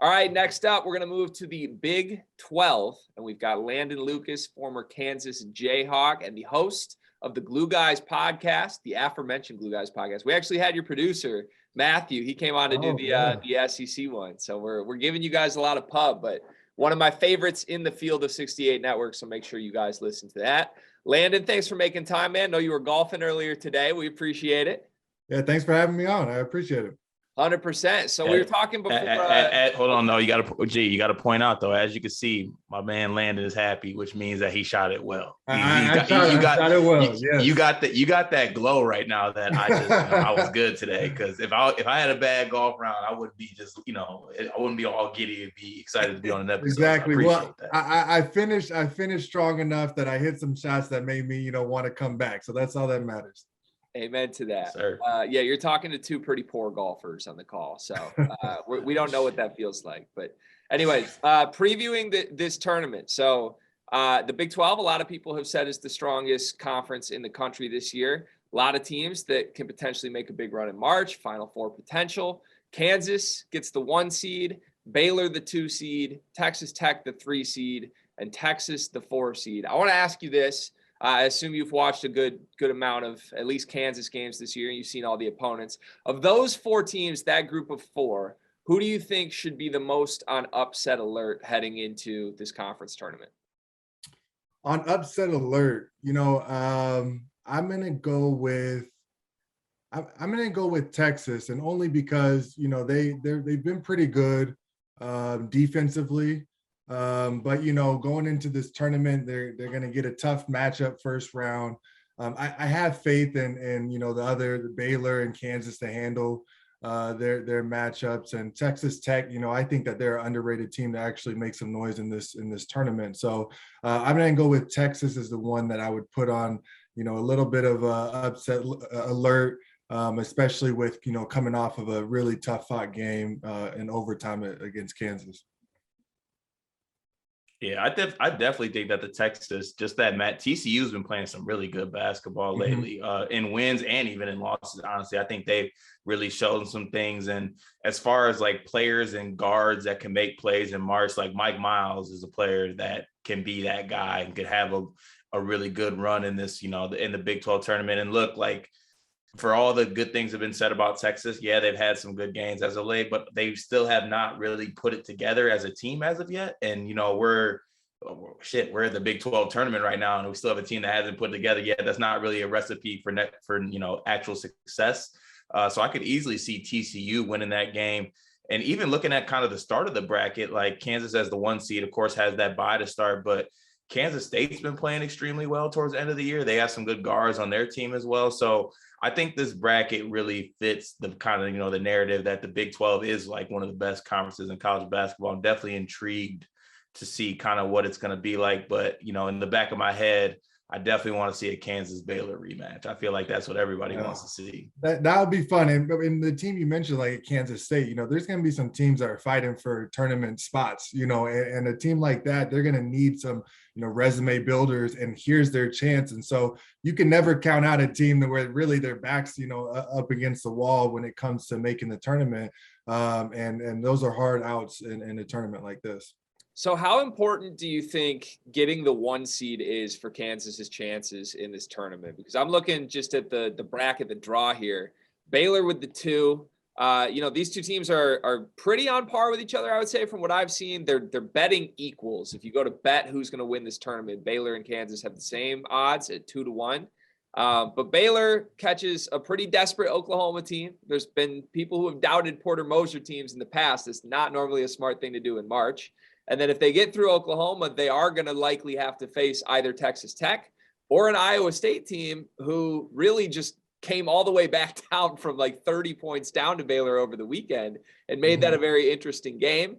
All right, next up, we're going to move to the Big 12, and we've got Landen Lucas, former Kansas Jayhawk, and the host of the Glue Guys podcast, the aforementioned Glue Guys podcast. We actually had your producer, Matthew. He came on to do the SEC one, so we're giving you guys a lot of pub, but one of my favorites in the field of 68 Network, so make sure you guys listen to that. Landen, thanks for making time, man. Know you were golfing earlier today. We appreciate it. Yeah, thanks for having me on. I appreciate it. 100%. So we were talking before. Hold on, no, you got to point out though. As you can see, my man Landen is happy, which means that he shot it well. I shot it well. Yes. You got that glow right now that I was good today. Because if I had a bad golf round, I would be just I wouldn't be all giddy and be excited to be on an episode. Exactly. Well, I finished strong enough that I hit some shots that made me want to come back. So that's all that matters. Amen to that. Sir. Yeah, you're talking to two pretty poor golfers on the call, so we don't know what that feels like. But anyways, previewing this tournament. So the Big 12, a lot of people have said is the strongest conference in the country this year. A lot of teams that can potentially make a big run in March, Final Four potential. Kansas gets the 1 seed, Baylor the 2 seed, Texas Tech the 3 seed, and Texas the 4 seed. I want to ask you this. I assume you've watched a good amount of at least Kansas games this year, and you've seen all the opponents. Of those 4 teams, that group of 4, who do you think should be the most on upset alert heading into this conference tournament? On upset alert, I'm gonna go with Texas, and only because they've been pretty good defensively. But going into this tournament, they're going to get a tough matchup first round. I have faith in the Baylor and Kansas to handle their matchups, and Texas Tech. I think that they're an underrated team to actually make some noise in this tournament. So I'm going to go with Texas as the one that I would put on a little bit of a upset alert, especially with coming off of a really tough fought game in overtime against Kansas. Yeah, I definitely think that the Texas, just that TCU's been playing some really good basketball lately, in wins and even in losses. Honestly, I think they've really shown some things. And as far as like players and guards that can make plays in March, like Mike Miles is a player that can be that guy and could have a really good run in this, in the Big 12 tournament. And look, like, for all the good things have been said about Texas, yeah, they've had some good games as of late, but they still have not really put it together as a team as of yet. And, we're at the Big 12 tournament right now, and we still have a team that hasn't put together yet. That's not really a recipe for actual success. So I could easily see TCU winning that game. And even looking at kind of the start of the bracket, like Kansas as the 1 seed, of course, has that bye to start, but Kansas State's been playing extremely well towards the end of the year. They have some good guards on their team as well. So I think this bracket really fits the kind of, the narrative that the Big 12 is like one of the best conferences in college basketball. I'm definitely intrigued to see kind of what it's going to be like. But, in the back of my head, I definitely want to see a Kansas Baylor rematch. I feel like that's what everybody wants to see. That would be fun. And the team you mentioned, like Kansas State, there's going to be some teams that are fighting for tournament spots, and a team like that, they're going to need some, resume builders, and here's their chance. And so you can never count out a team where really their backs, up against the wall when it comes to making the tournament. And those are hard outs in a tournament like this. So how important do you think getting the 1 seed is for Kansas's chances in this tournament? Because I'm looking just at the bracket, the draw here. Baylor with the 2. These 2 teams are pretty on par with each other, I would say, from what I've seen. They're betting equals. If you go to bet who's going to win this tournament, Baylor and Kansas have the same odds at 2-1. But Baylor catches a pretty desperate Oklahoma team. There's been people who have doubted Porter Moser teams in the past. It's not normally a smart thing to do in March. And then if they get through Oklahoma, they are going to likely have to face either Texas Tech or an Iowa State team who really just came all the way back down from like 30 points down to Baylor over the weekend and made that a very interesting game.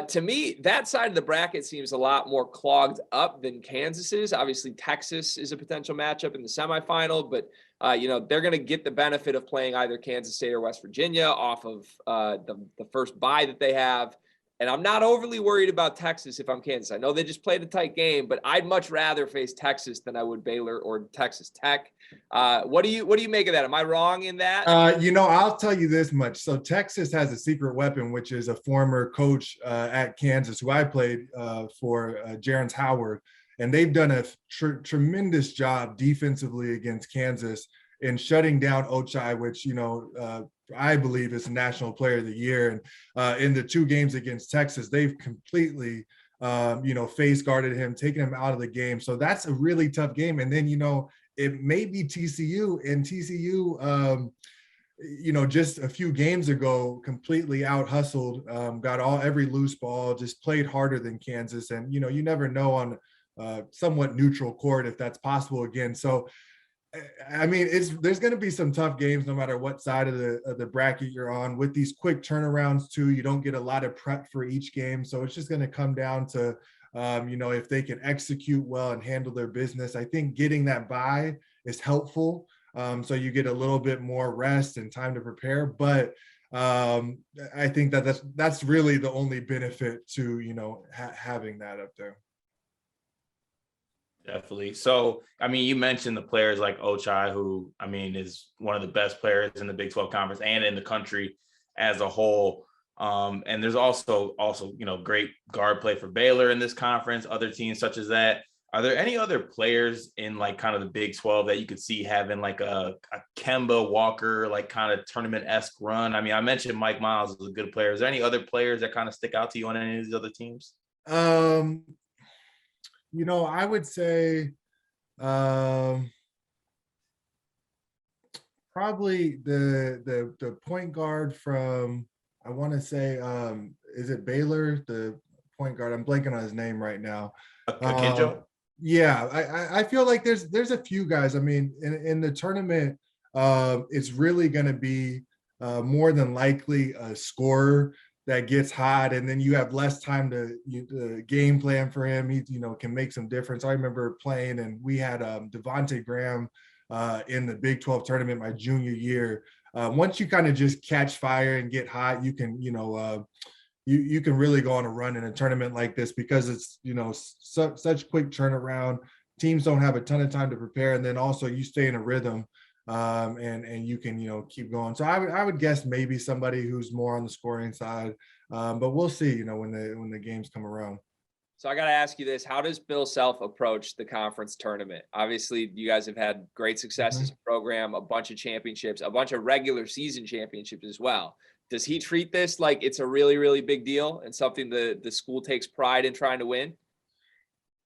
To me, that side of the bracket seems a lot more clogged up than Kansas is. Obviously, Texas is a potential matchup in the semifinal, but they're going to get the benefit of playing either Kansas State or West Virginia off of the first bye that they have. And I'm not overly worried about Texas if I'm Kansas. I know they just played a tight game, but I'd much rather face Texas than I would Baylor or Texas Tech. What do you make of that? Am I wrong in that? I'll tell you this much. So Texas has a secret weapon, which is a former coach at Kansas who I played for, Jarens Howard. And they've done a tremendous job defensively against Kansas in shutting down Ochai, which, I believe is National Player of the Year. And in the 2 games against Texas, they've completely, face guarded him, taking him out of the game. So that's a really tough game. And then, it may be TCU, and TCU, just a few games ago, completely out hustled, got every loose ball, just played harder than Kansas. And, you never know on somewhat neutral court if that's possible again. So, I mean, there's going to be some tough games no matter what side of the bracket you're on. With these quick turnarounds too, you don't get a lot of prep for each game. So it's just going to come down to, if they can execute well and handle their business. I think getting that bye is helpful. So you get a little bit more rest and time to prepare. But I think that's really the only benefit to, having that up there. Definitely. So, I mean, you mentioned the players like Ochai, who, I mean, is one of the best players in the Big 12 conference and in the country as a whole. And there's also, great guard play for Baylor in this conference, other teams such as that. Are there any other players in like kind of the Big 12 that you could see having like a Kemba Walker, like kind of tournament-esque run? I mean, I mentioned Mike Miles is a good player. Is there any other players that kind of stick out to you on any of these other teams? I would say probably the point guard from, I want to say, is it Baylor? The point guard, I'm blanking on his name right now. Yeah, I feel like there's a few guys. I mean, in the tournament, it's really going to be more than likely a scorer that gets hot, and then you have less time to game plan for him. He, can make some difference. I remember playing, and we had Devontae Graham in the Big 12 tournament my junior year. Once you kind of just catch fire and get hot, you can, you can really go on a run in a tournament like this because it's, such quick turnaround. Teams don't have a ton of time to prepare, and then also you stay in a rhythm. And you can, keep going. So I would guess maybe somebody who's more on the scoring side, but we'll see, when the games come around. So I got to ask you this: how does Bill Self approach the conference tournament? Obviously, you guys have had great success as a program, a bunch of championships, a bunch of regular season championships as well. Does he treat this like it's a really, really big deal and something the school takes pride in trying to win?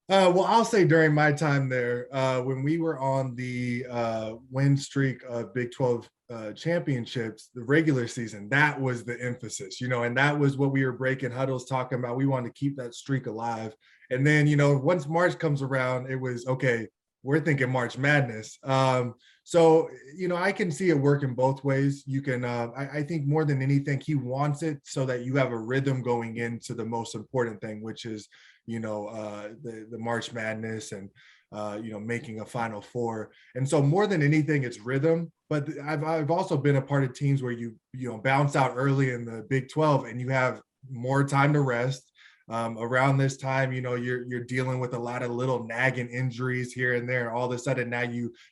Well, I'll say during my time there, when we were on the win streak of Big 12 championships, the regular season, that was the emphasis, and that was what we were breaking huddles talking about. We wanted to keep that streak alive. And then, once March comes around, it was, okay, we're thinking March Madness. So, I can see it working both ways. You can, I think more than anything, he wants it so that you have a rhythm going into the most important thing, which is, the March Madness and, making a Final Four. And so more than anything, it's rhythm. But I've also been a part of teams where you bounce out early in the Big 12 and you have more time to rest. Around this time, you're dealing with a lot of little nagging injuries here and there. All of a sudden now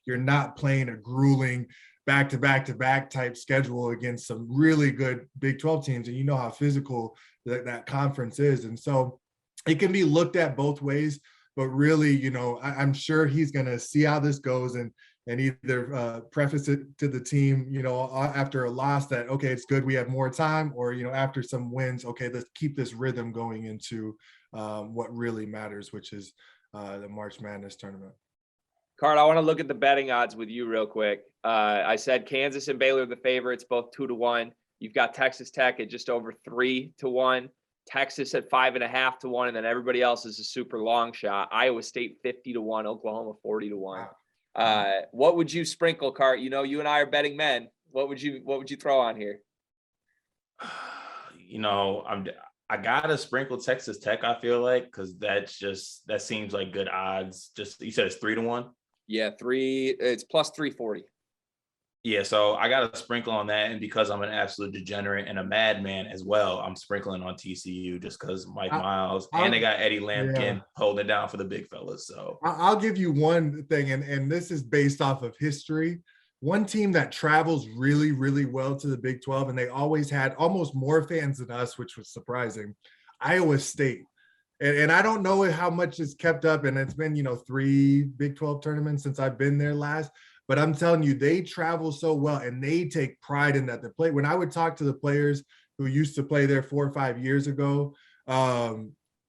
you're not playing a grueling back-to-back type schedule against some really good Big 12 teams. And you know how physical that conference is. And so it can be looked at both ways, but really, I'm sure he's going to see how this goes and either preface it to the team, after a loss that, okay, it's good, we have more time, or, after some wins, okay, let's keep this rhythm going into what really matters, which is the March Madness tournament. Card, I want to look at the betting odds with you real quick. I said Kansas and Baylor the favorites, both 2-1. You've got Texas Tech at just over 3-1. Texas at 5.5-1, and then everybody else is a super long shot. Iowa State 50-1, Oklahoma 40-1. Wow. What would you sprinkle, Cart? You and I are betting men. What would you throw on here? I gotta sprinkle Texas Tech, I feel like, because that seems like good odds. Just, you said it's 3-1. Yeah, it's plus 340. Yeah, so I got to sprinkle on that, and because I'm an absolute degenerate and a madman as well, I'm sprinkling on TCU just because Mike Miles, and they got Eddie Lampkin holding it down for the big fellas. So I'll give you one thing, and this is based off of history. One team that travels really, really well to the Big 12, and they always had almost more fans than us, which was surprising, Iowa State. And I don't know how much is kept up, and it's been, 3 Big 12 tournaments since I've been there last. But I'm telling you, they travel so well, and they take pride in that. The play, when I would talk to the players who used to play there 4 or 5 years ago,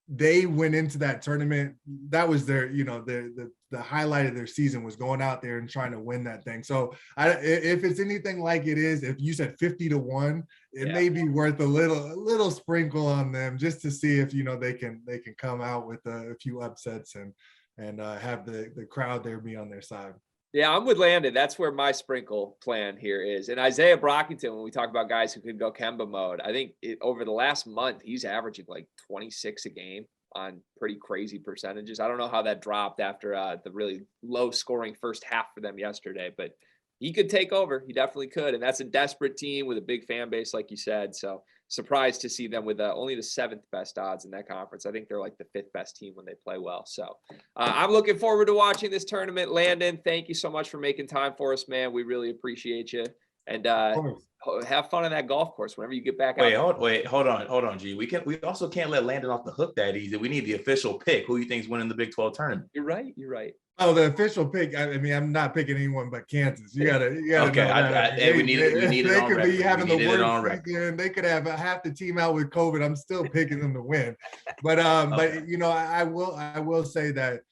they went into that tournament. That was their, the highlight of their season was going out there and trying to win that thing. So if it's anything like it is, if you said 50-1, it may be worth a little sprinkle on them just to see if, they can come out with a few upsets and have the crowd there be on their side. Yeah, I'm with Landon. That's where my sprinkle plan here is. And Isaiah Brockington, when we talk about guys who could go Kemba mode, I think over the last month, he's averaging like 26 a game on pretty crazy percentages. I don't know how that dropped after the really low scoring first half for them yesterday, but he could take over. He definitely could. And that's a desperate team with a big fan base, like you said. So surprised to see them with only the 7th best odds in that conference. I think they're like the 5th best team when they play well. So I'm looking forward to watching this tournament. Landon, thank you so much for making time for us, man. We really appreciate you. And have fun on that golf course whenever you get back out. Hold on, G. We also can't let Landon off the hook that easy. We need the official pick. Who you think's winning the Big 12 tournament? You're right. Oh, the official pick. I mean, I'm not picking anyone but Kansas. You gotta. Okay, we need it on record. They could be having the worst weekend. They could have half the team out with COVID. I'm still picking them to win. But I will say that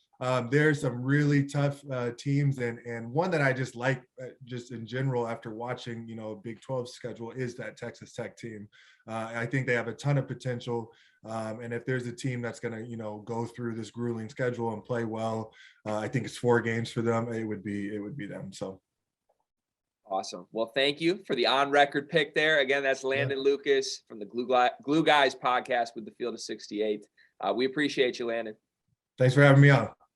there's some really tough teams, and one that I just like, just in general after watching Big 12 schedule, is that Texas Tech team. I think they have a ton of potential. And if there's a team that's going to, go through this grueling schedule and play well, I think it's 4 games for them. It would be them. So. Awesome. Well, thank you for the on-record pick there. Again, that's Landen Lucas from the Glue Guys podcast with the Field of 68. We appreciate you, Landon. Thanks for having me on.